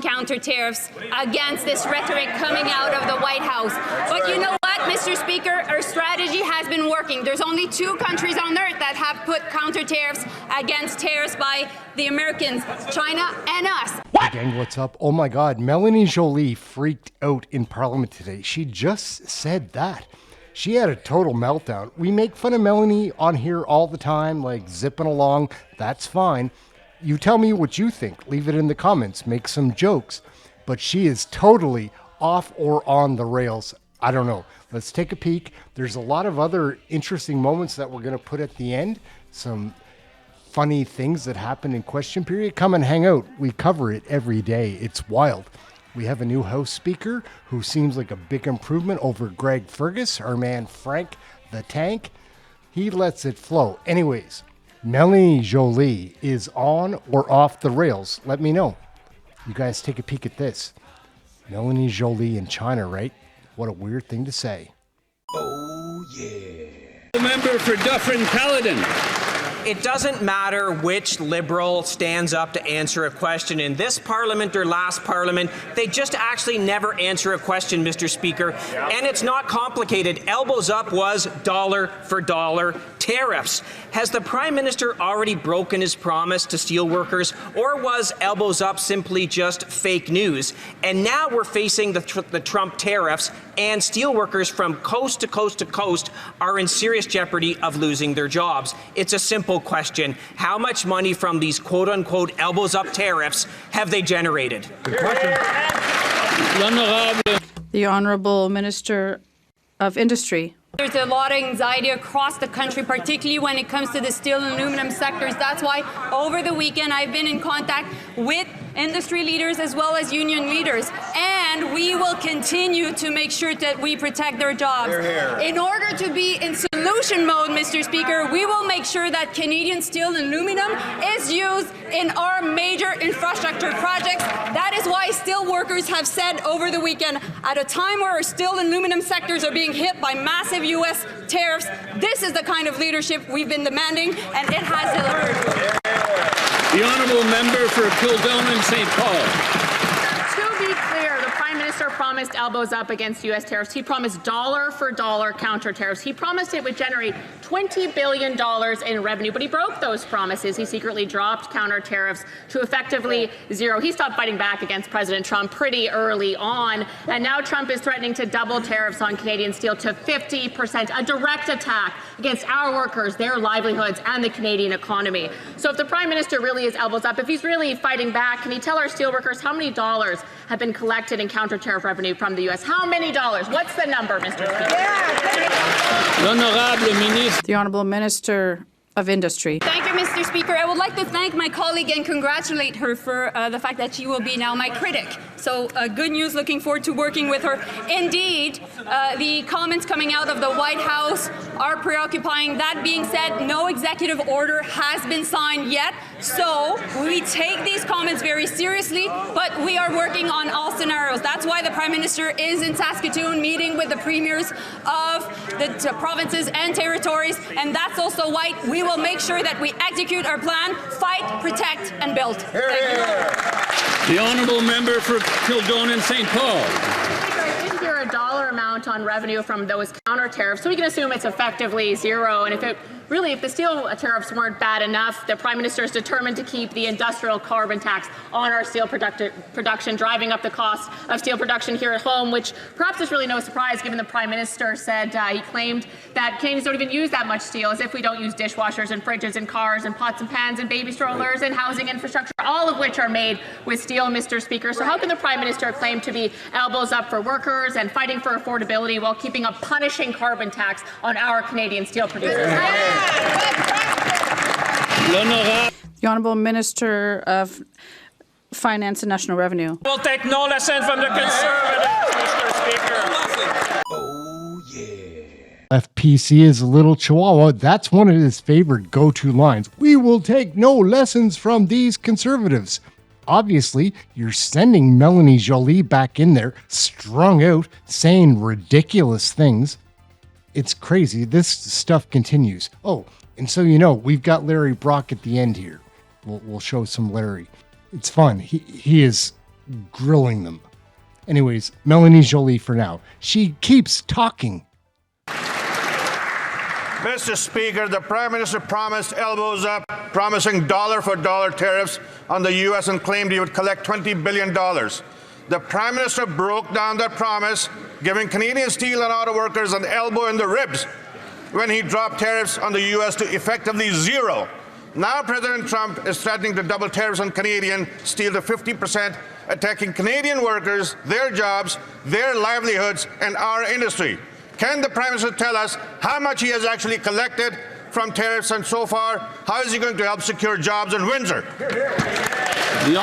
counter tariffs against this rhetoric coming out of the White House. But you know what, Mr. Speaker, our strategy has been working. There's only 2 countries on earth that have put counter tariffs against tariffs by the Americans, China and us. What? Gang, what's up? Oh my God, Melanie Joly freaked out in Parliament today. She just said that. She had a total meltdown. We make fun of Melanie on here all the time, like zipping along. That's fine. You tell me what you think. Leave it in the comments. Make some jokes. But she is totally off or on the rails. I don't know. Let's take a peek. There's a lot of other interesting moments that we're going to put at the end. Some funny things that happen in question period. Come and hang out. We cover it every day. It's wild. We have a new House Speaker who seems like a big improvement over Greg Fergus, our man Frank the Tank. He lets it flow. Anyways, Melanie Joly is on or off the rails. Let me know. You guys take a peek at this. Melanie Joly in China, right? What a weird thing to say. Oh, yeah. Member for Dufferin-Caledon. It doesn't matter which Liberal stands up to answer a question in this Parliament or last Parliament. They just actually never answer a question, Mr. Speaker. And it's not complicated. Elbows up was dollar for dollar tariffs. Has the Prime Minister already broken his promise to steelworkers, or was elbows up simply just fake news? And now we're facing the Trump tariffs, and steelworkers from coast to coast to coast are in serious jeopardy of losing their jobs. It's a simple question. How much money from these quote-unquote elbows-up tariffs have they generated? Good question. The Honourable Minister of Industry. There's a lot of anxiety across the country, particularly when it comes to the steel and aluminum sectors. That's why over the weekend I've been in contact with industry leaders as well as union leaders, and we will continue to make sure that we protect their jobs. In order to be in solution mode, Mr. Speaker, we will make sure that Canadian steel and aluminum is used in our major infrastructure projects. That is why steel workers have said over the weekend, at a time where our steel and aluminum sectors are being hit by massive U.S. tariffs, this is the kind of leadership we've been demanding, and it has delivered. The Honourable Member for Kildonan St. Paul. To be clear, the Prime Minister promised elbows up against U.S. tariffs. He promised dollar for dollar counter tariffs. He promised it would generate $20 billion in revenue, but he broke those promises. He secretly dropped counter tariffs to effectively zero. He stopped fighting back against President Trump pretty early on, and now Trump is threatening to double tariffs on Canadian steel to 50%, a direct attack against our workers, their livelihoods, and the Canadian economy. So if the Prime Minister really is elbows up, if he's really fighting back, can he tell our steelworkers how many dollars have been collected in counter tariff revenue from the U.S.? How many dollars? What's the number, Mr. Speaker? The Honourable Minister of Industry. Thank you, Mr. Speaker. I would like to thank my colleague and congratulate her for the fact that she will be now my critic. So good news, looking forward to working with her. Indeed, the comments coming out of the White House are preoccupying. That being said, no executive order has been signed yet. So we take these comments very seriously, but we are working on all scenarios. That's why the Prime Minister is in Saskatoon meeting with the premiers of the provinces and territories. And that's also why we will make sure that we execute our plan, fight, protect, and build. Thank you. The Honourable Member for Kildonan St. Paul. I did hear a dollar amount on revenue from those counter tariffs, so we can assume it's effectively zero. And if the steel tariffs weren't bad enough, the Prime Minister is determined to keep the industrial carbon tax on our steel production, driving up the cost of steel production here at home, which perhaps is really no surprise given the Prime Minister said he claimed that Canadians don't even use that much steel, as if we don't use dishwashers and fridges and cars and pots and pans and baby strollers and housing infrastructure, all of which are made with steel, Mr. Speaker. So how can the Prime Minister claim to be elbows up for workers and fighting for affordability while keeping a punishing carbon tax on our Canadian steel producers? The Honourable Minister of Finance and National Revenue. We'll take no lesson from the Conservatives, Mr. Speaker. Oh, yeah. FPC is a little chihuahua. That's one of his favorite go-to lines. We will take no lessons from these Conservatives. Obviously, you're sending Melanie Joly back in there, strung out, saying ridiculous things. It's crazy. This stuff continues. Oh, and so you know, we've got Larry Brock at the end here. We'll show some Larry. It's fun. He is grilling them. Anyways, Melanie Joly for now. She keeps talking. Mr. Speaker, the Prime Minister promised elbows up, promising dollar-for-dollar tariffs on the U.S. and claimed he would collect $20 billion. The Prime Minister broke down that promise, giving Canadian steel and auto workers an elbow in the ribs when he dropped tariffs on the U.S. to effectively zero. Now President Trump is threatening to double tariffs on Canadian steel to 50%, attacking Canadian workers, their jobs, their livelihoods, and our industry. Can the Prime Minister tell us how much he has actually collected from tariffs, and so far, how is he going to help secure jobs in Windsor? The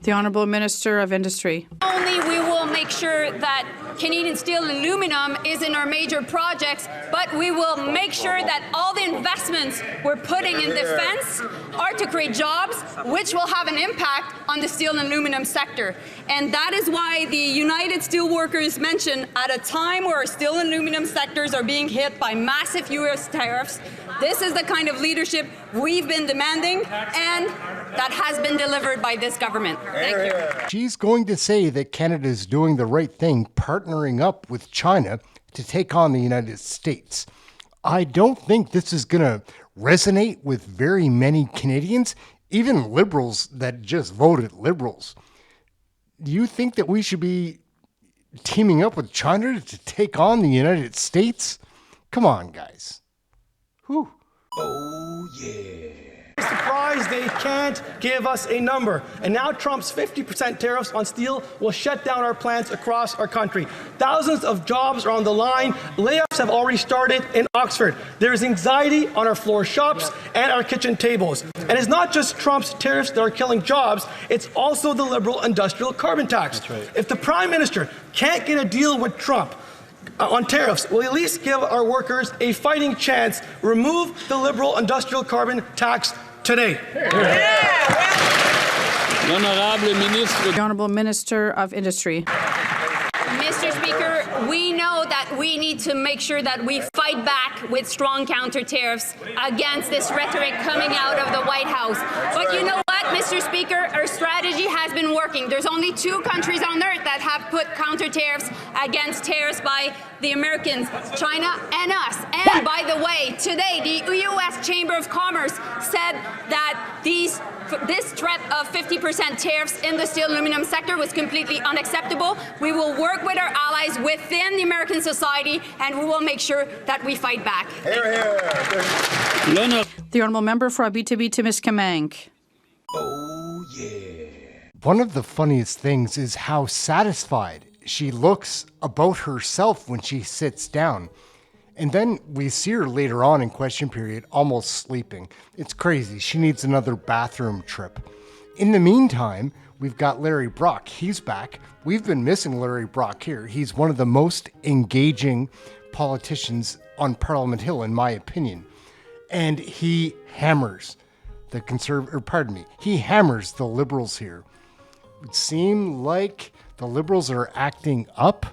Honourable Minister of Industry. Only we will make sure that Canadian steel and aluminum is in our major projects, but we will make sure that all the investments we're putting in defense are to create jobs, which will have an impact on the steel and aluminum sector. And that is why the United Steelworkers mentioned, at a time where our steel and aluminum sectors are being hit by massive U.S. tariffs, this is the kind of leadership we've been demanding, and that has been delivered by this government. Thank you. She's going to say that Canada is doing the right thing, partnering up with China to take on the United States. I don't think this is going to resonate with very many Canadians, even Liberals that just voted Liberals. Do you think that we should be teaming up with China to take on the United States? Come on, guys. Whew. Oh, yeah. Surprised they can't give us a number. And now Trump's 50% tariffs on steel will shut down our plants across our country. Thousands of jobs are on the line. Layoffs have already started in Oxford. There is anxiety on our floor shops and our kitchen tables. And it's not just Trump's tariffs that are killing jobs, it's also the Liberal industrial carbon tax. That's right. If the Prime Minister can't get a deal with Trump on tariffs, will at least give our workers a fighting chance. Remove the Liberal industrial carbon tax today. The Honourable Minister of Industry. Mr. Speaker, we know that we need to make sure that we fight back with strong counter tariffs against this rhetoric coming out of the White House. But you know what, Mr. Speaker, our strategy has been working. There's only 2 countries on earth that have put counter tariffs against tariffs by the Americans, China and us. And by the way, today the U.S. Chamber of Commerce said that this threat of 50% tariffs in the steel and aluminum sector was completely unacceptable. We will work with our allies within the American society, and we will make sure that we fight back. The Honourable Member for Abitibi Ms. Cpac. Oh, yeah. One of the funniest things is how satisfied she looks about herself when she sits down. And then we see her later on in question period almost sleeping. It's crazy. She needs another bathroom trip. In the meantime, we've got Larry Brock. He's back. We've been missing Larry Brock here. He's one of the most engaging politicians on Parliament Hill, in my opinion. And he hammers he hammers the Liberals here. It would seem like the Liberals are acting up,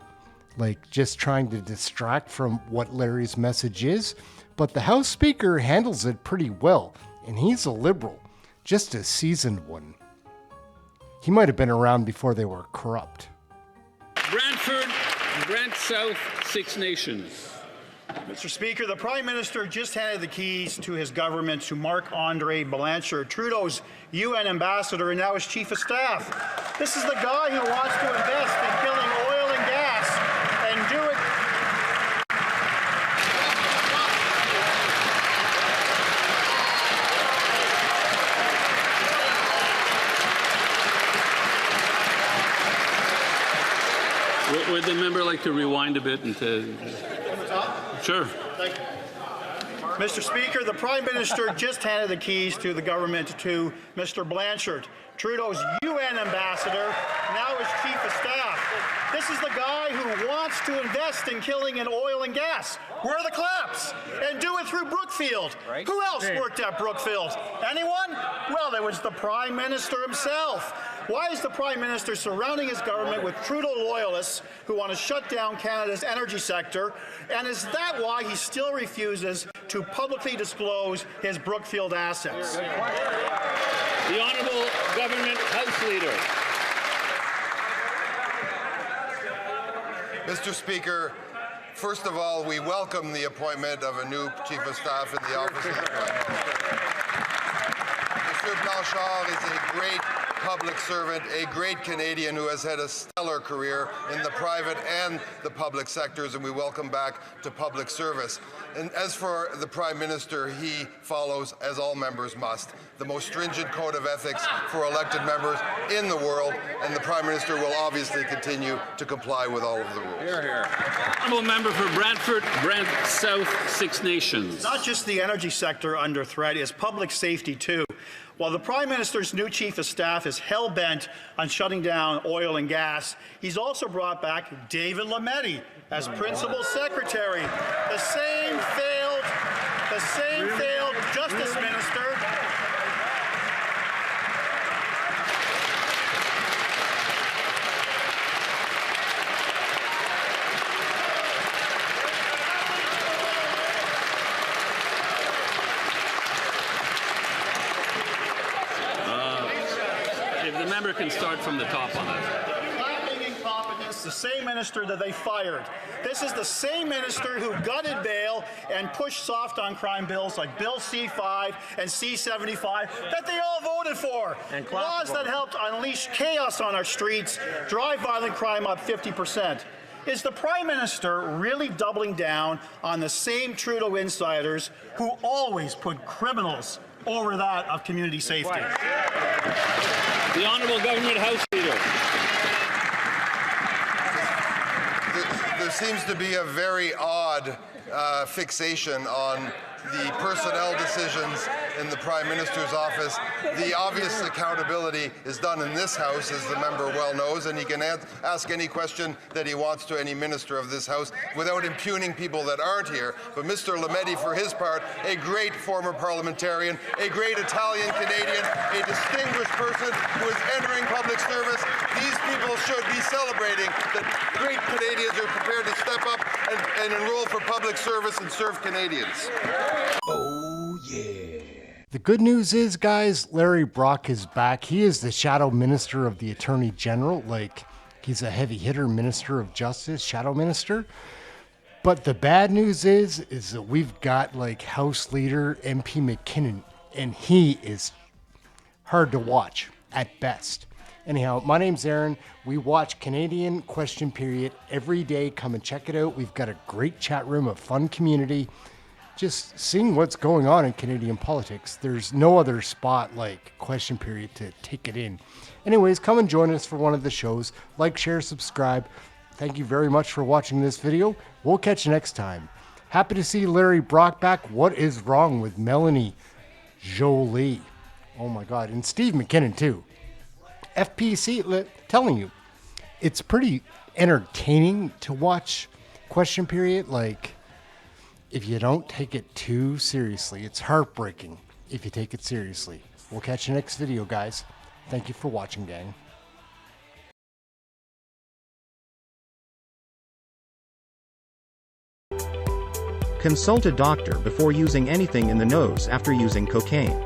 like just trying to distract from what Larry's message is. But the House Speaker handles it pretty well, and he's a Liberal, just a seasoned one. He might have been around before they were corrupt. Brantford, Brant South, 6 Nations. Mr. Speaker, the Prime Minister just handed the keys to his government to Marc-Andre Blanchard, Trudeau's UN ambassador and now his chief of staff. This is the guy who wants to invest in killing oil and gas and do it. Would the member like to rewind a bit and to... Sure. Thank you. Mr. Speaker, the Prime Minister just handed the keys to the government to Mr. Blanchard, Trudeau's UN ambassador, now his chief of staff. This is the guy who wants to invest in killing in oil and gas. Where are the claps? And do it through Brookfield. Right. Who else worked at Brookfield? Anyone? Well, it was the Prime Minister himself. Why is the Prime Minister surrounding his government with Trudeau loyalists who want to shut down Canada's energy sector? And is that why he still refuses to publicly disclose his Brookfield assets? The Honourable Government House Leader. Mr. Speaker, first of all, we welcome the appointment of a new Chief of Staff in the Office of the Prime Minister. Mr. Blanchard is a great public servant, a great Canadian who has had a stellar career in the private and the public sectors, and we welcome back to public service. And as for the Prime Minister, he follows, as all members must, the most stringent code of ethics for elected members in the world, and the Prime Minister will obviously continue to comply with all of the rules. Hear, hear. Honourable Member for Brantford, Brant South, Six Nations. Not just the energy sector under threat, it's public safety too. While the Prime Minister's new Chief of Staff is hell-bent on shutting down oil and gas, he's also brought back David Lametti as Principal Secretary, the same failed Justice Minister. If the member can start from the top on that. Lacking incompetence, the same minister that they fired. This is the same minister who gutted bail and pushed soft on crime bills like Bill C-5 and C-75 that they all voted for. Laws that helped unleash chaos on our streets, drive violent crime up 50%. Is the Prime Minister really doubling down on the same Trudeau insiders who always put criminals over that of community safety? The Honourable Government House Leader. There seems to be a very odd fixation on the personnel decisions in the Prime Minister's office. The obvious accountability is done in this House, as the member well knows, and he can ask any question that he wants to any minister of this House without impugning people that aren't here. But Mr. Lametti, for his part, a great former parliamentarian, a great Italian Canadian, a distinguished person who is entering public service. These people should be celebrating that great Canadians are prepared to step up and enroll for public service and serve Canadians. Oh, yeah. The good news is, guys, Larry Brock is back. He is the shadow minister of the Attorney General. Like, he's a heavy hitter minister of justice, shadow minister. But the bad news is that we've got, like, House Leader MP McKinnon, and he is hard to watch at best. Anyhow, my name's Aaron. We watch Canadian Question Period every day. Come and check it out. We've got a great chat room, a fun community. Just seeing what's going on in Canadian politics. There's no other spot like Question Period to take it in. Anyways, come and join us for one of the shows. Like, share, subscribe. Thank you very much for watching this video. We'll catch you next time. Happy to see Larry Brock back. What is wrong with Melanie Joly? Oh my God. And Steve McKinnon too. FPC, telling you, it's pretty entertaining to watch Question Period. Like, if you don't take it too seriously, it's heartbreaking if you take it seriously. We'll catch you next video, guys. Thank you for watching, gang. Consult a doctor before using anything in the nose after using cocaine.